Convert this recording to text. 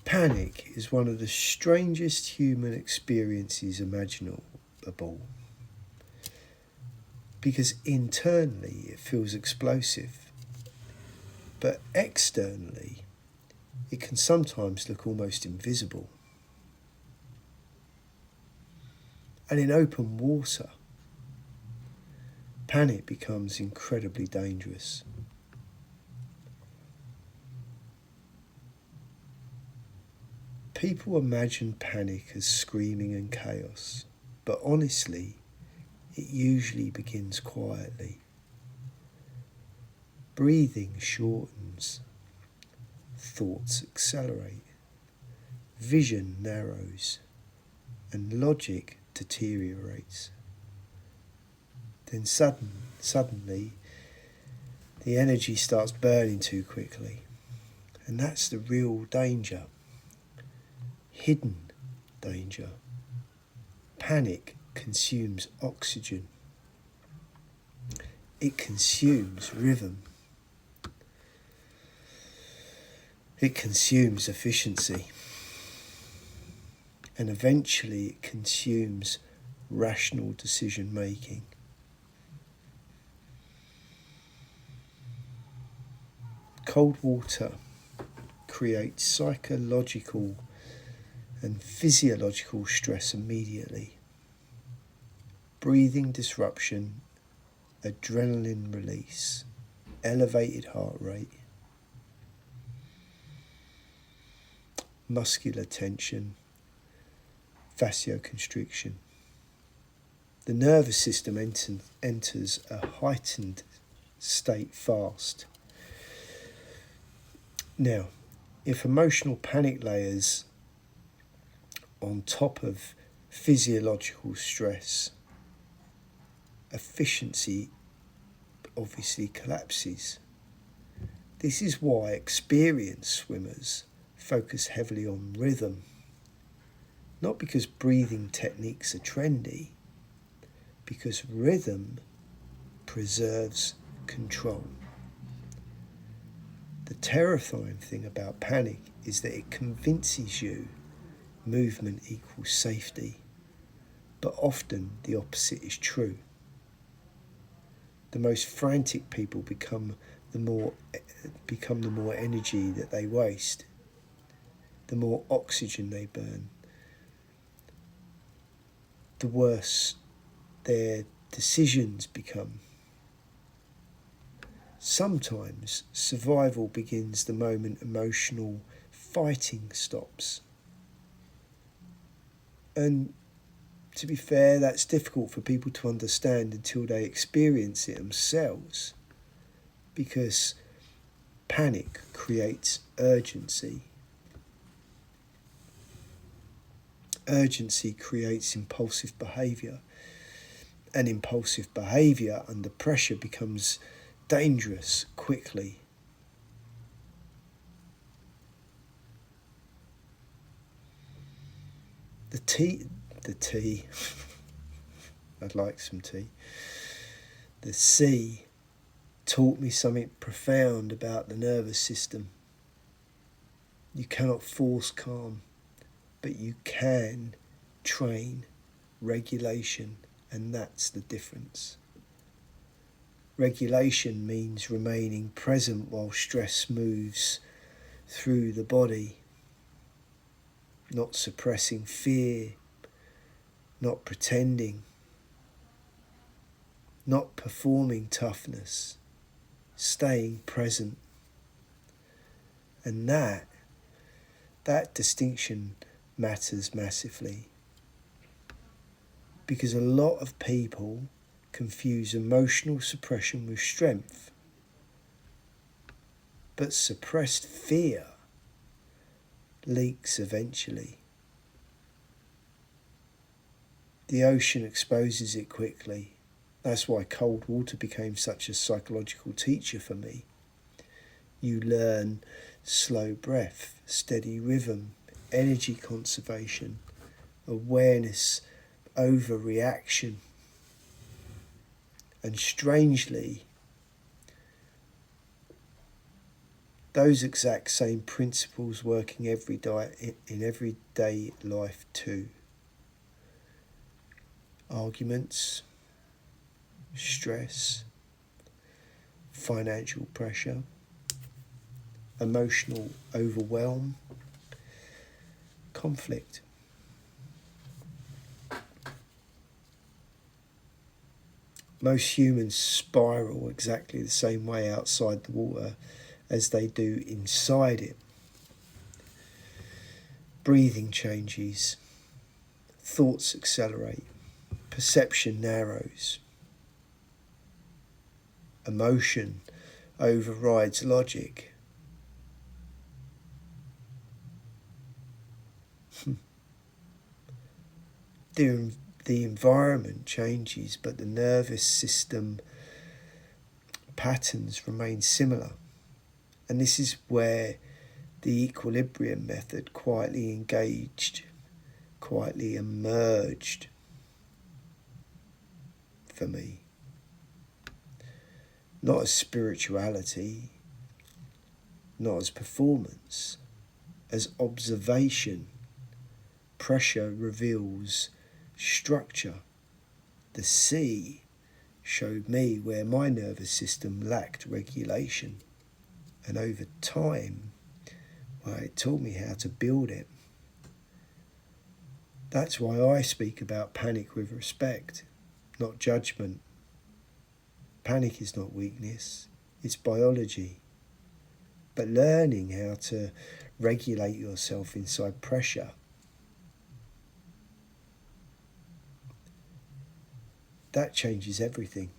Panic is one of the strangest human experiences imaginable, because internally it feels explosive, but externally it can sometimes look almost invisible. And in open water, panic becomes incredibly dangerous. People imagine panic as screaming and chaos, but honestly, it usually begins quietly. Breathing shortens, thoughts accelerate, vision narrows, and logic deteriorates. Then suddenly, the energy starts burning too quickly, and that's the real danger. Hidden danger. Panic consumes oxygen. It consumes rhythm. It consumes efficiency. And eventually it consumes rational decision making. Cold water creates psychological and physiological stress immediately. Breathing disruption, adrenaline release, elevated heart rate, muscular tension, vasoconstriction. The nervous system enters a heightened state fast. Now, if emotional panic layers on top of physiological stress, efficiency obviously collapses. This is why experienced swimmers focus heavily on rhythm, not because breathing techniques are trendy, because rhythm preserves control. The terrifying thing about panic is that it convinces you movement equals safety, but often the opposite is true. The most frantic people become the more energy that they waste, the more oxygen they burn, the worse their decisions become. Sometimes survival begins the moment emotional fighting stops. And to be fair, that's difficult for people to understand until they experience it themselves, because panic creates urgency. Urgency creates impulsive behaviour, and impulsive behaviour under pressure becomes dangerous quickly. The tea, I'd like some tea. The sea taught me something profound about the nervous system. You cannot force calm, but you can train regulation, and that's the difference. Regulation means remaining present while stress moves through the body, not suppressing fear, not pretending, not performing toughness, staying present. And that distinction matters massively, because a lot of people confuse emotional suppression with strength. But suppressed fear leaks eventually. The ocean exposes it quickly. That's why cold water became such a psychological teacher for me. You learn slow breath, steady rhythm, energy conservation, awareness over reaction. And strangely, those exact same principles working in everyday life too. Arguments, stress, financial pressure, emotional overwhelm, conflict. Most humans spiral exactly the same way outside the water as they do inside it. Breathing changes, thoughts accelerate, perception narrows, emotion overrides logic. The environment changes, but the nervous system patterns remain similar. And this is where the equilibrium method quietly emerged for me. Not as spirituality, not as performance, as observation. Pressure reveals structure. The sea showed me where my nervous system lacked regulation, and over time, well, it taught me how to build it. That's why I speak about panic with respect, not judgment. Panic is not weakness, it's biology. But learning how to regulate yourself inside pressure, that changes everything.